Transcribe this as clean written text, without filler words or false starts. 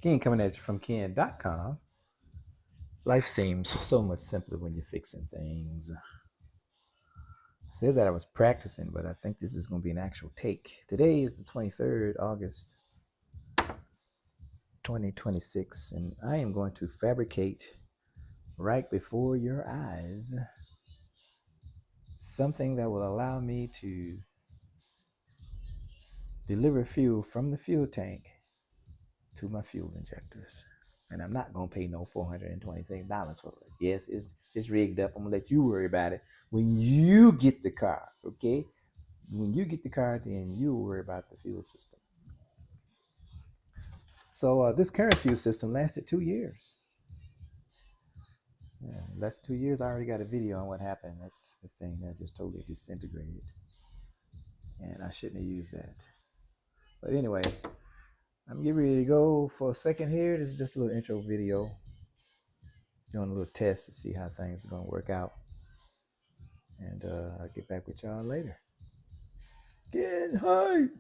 Ken coming at you from Ken.com. Life seems so much simpler when you're fixing things. I said that I was practicing, but I think this is going to be an actual take. Today is the 23rd August, 2026, and I am going to fabricate right before your eyes something that will allow me to deliver fuel from the fuel tank to my fuel injectors. And I'm not going to pay no $426 for it. Yes, it's rigged up. I'm going to let you worry about it when you get the car, okay? When you get the car, then you'll worry about the fuel system. So this current fuel system lasted 2 years. Yeah, last 2 years, I already got a video on what happened. That's the thing that just totally disintegrated. And I shouldn't have used that. But anyway, I'm getting ready to go for a second here. This is just a little intro video. Doing a little test to see how things are going to work out. And I'll get back with y'all later. Get hype!